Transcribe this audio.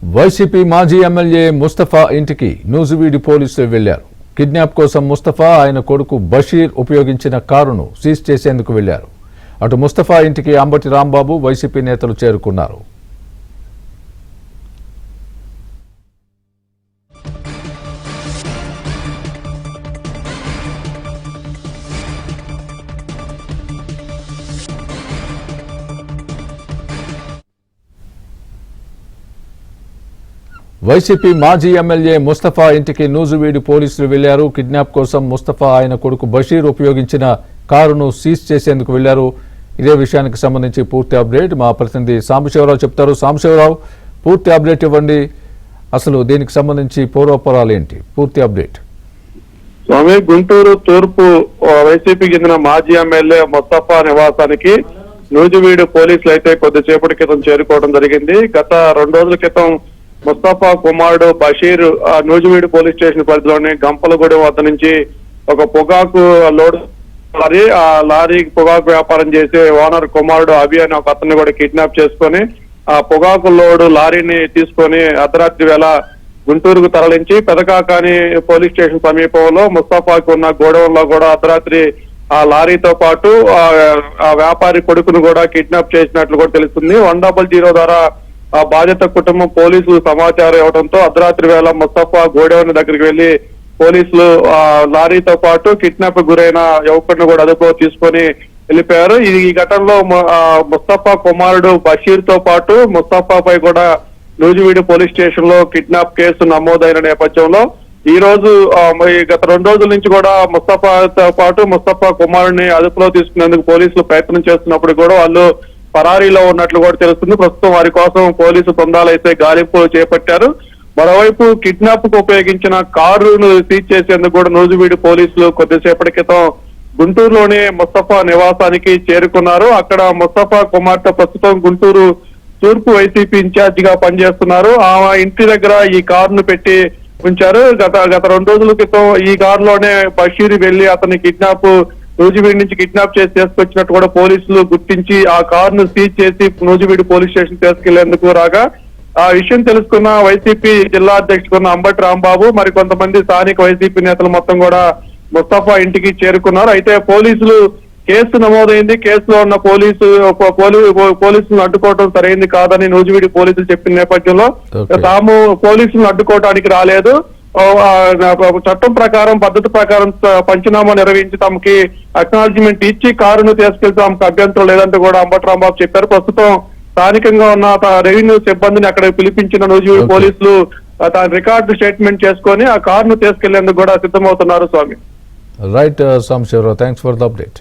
YCP మాజీ MLA Mustafa ఇంటికి నూజివీడు పోలీసులు వెళ్లారు. కిడ్నాప్ కోసం ముస్తఫా ఆయన కొడుకు బషీర్ ఉపయోగించిన కారును సీజ్ చేసేందుకు వెళ్లారు. అటు ముస్తఫా ఇంటికి అంబటి రాంబాబు వైసీపీ నేతలు చేరుకున్నారు. వైసీపీ మాజీ ఎమ్మెల్యే ముస్తఫా ఇంటికి నూజివీడు పోలీసులు వెళ్లారు. కిడ్నాప్ కోసం ముస్తఫా ఆయన కొడుకు బషీర్ ఉపయోగించిన కారును సీజ్ చేసేందుకు వెళ్లారు. ఇదే విషయానికి సంబంధించి పూర్తి అప్డేట్ మా ప్రతినిధి సాంబశివరావు చెప్తారు. సాంబశివరావు, పూర్తి అప్డేట్ ఇవ్వండి. అసలు దీనికి సంబంధించి పూర్వపరాలు ఏంటి? పూర్తి అప్డేట్. స్వామి, గుంటూరు తూర్పు వైసీపీ చెందిన మాజీ ఎమ్మెల్యే ముస్తఫా నివాసానికి నూజివీడు పోలీసులు అయితే కొద్దిసేపటి క్రితం చేరుకోవడం జరిగింది. గత 2 రోజుల క్రితం ముస్తఫా కుమారుడు బషీర్ నూజివీడు పోలీస్ స్టేషన్ పరిధిలోని గంపలగూడెం వద్ద నుంచి ఒక పొగాకు లోడ్ లారీ, ఆ లారీకి పొగాకు వ్యాపారం చేసే ఓనర్ కుమారుడు అభి అని ఒక అతన్ని కూడా కిడ్నాప్ చేసుకొని ఆ పొగాకు లోడు లారీని తీసుకొని అర్ధరాత్రి వేళ గుంటూరుకు తరలించి పెదకాకాని పోలీస్ స్టేషన్ సమీపంలో ముస్తఫాకు ఉన్న గోడౌన్ లో కూడా అర్ధరాత్రి ఆ లారీతో పాటు ఆ వ్యాపారి కొడుకును కూడా కిడ్నాప్ చేసినట్లు కూడా తెలుస్తుంది. 100 ద్వారా ఆ బాధిత కుటుంబం పోలీసులు సమాచారం ఇవ్వడంతో అర్ధరాత్రి వేళ ముస్తఫా గోడౌన్ దగ్గరికి వెళ్లి పోలీసులు ఆ లారీతో పాటు కిడ్నాప్ గురైన యువకుడిని కూడా అదుపులో తీసుకొని వెళ్ళిపోయారు. ఈ ఘటనలో ముస్తఫా కుమారుడు బషీర్ తో పాటు ముస్తఫాపై కూడా నూజివీడు పోలీస్ స్టేషన్ లో కిడ్నాప్ కేసు నమోదైన నేపథ్యంలో ఈ రోజు గత 2 రోజుల నుంచి కూడా ముస్తఫాతో పాటు ముస్తఫా కుమారుడిని అదుపులో తీసుకునేందుకు పోలీసులు ప్రయత్నం చేస్తున్నప్పుడు కూడా వాళ్ళు పరారీలో ఉన్నట్లు కూడా తెలుస్తుంది. ప్రస్తుతం వారి కోసం పోలీసు బృందాలు అయితే గాలింపులు చేపట్టారు. మరోవైపు కిడ్నాప్ కు ఉపయోగించిన కారును సీజ్ చేసేందుకు కూడా నూజివీడు పోలీసులు కొద్దిసేపటి క్రితం గుంటూరులోని ముస్తఫా నివాసానికి చేరుకున్నారు. అక్కడ ముస్తఫా కుమార్తె ప్రస్తుతం గుంటూరు తూర్పు వైసీపీ ఇన్ఛార్జ్ గా పనిచేస్తున్నారు. ఆ ఇంటి దగ్గర ఈ కారును పెట్టి ఉంచారు. గత 2 రోజుల క్రితం ఈ కారులోనే బషీర్ వెళ్లి అతని నూజివీడు నుంచి కిడ్నాప్ చేసి తీసుకొచ్చినట్టు కూడా పోలీసులు గుర్తించి ఆ కారును సీజ్ చేసి నూజివీడు పోలీస్ స్టేషన్ తీసుకెళ్లేందుకు రాగా ఆ విషయం తెలుసుకున్న వైసీపీ జిల్లా అధ్యక్షుడు అంబటి రాంబాబు మరి కొంతమంది స్థానిక వైసీపీ నేతలు మొత్తం కూడా ముస్తఫా ఇంటికి చేరుకున్నారు. అయితే పోలీసులు కేసు నమోదైంది. కేసులో ఉన్న పోలీసులను అడ్డుకోవడం సరైంది కాదని నూజివీడు పోలీసులు చెప్పిన నేపథ్యంలో తాము పోలీసులను అడ్డుకోవడానికి రాలేదు, చట్టం ప్రకారం పద్ధతి ప్రకారం పంచనామా నిర్వహించి తమకి అక్నాలజ్మెంట్ ఇచ్చి కారును తీసుకెళ్తే తమకు అభ్యంతరం లేదంటూ కూడా అంబటి రాంబాబు చెప్పారు. ప్రస్తుతం స్థానికంగా ఉన్న రెవెన్యూ సిబ్బందిని అక్కడ పిలిపించిన నూజివీడు పోలీసులు తన రికార్డు స్టేట్మెంట్ చేసుకొని ఆ కారును తీసుకెళ్లేందుకు కూడా సిద్ధమవుతున్నారు. Swami, right Sambasiva Rao, thanks for the update.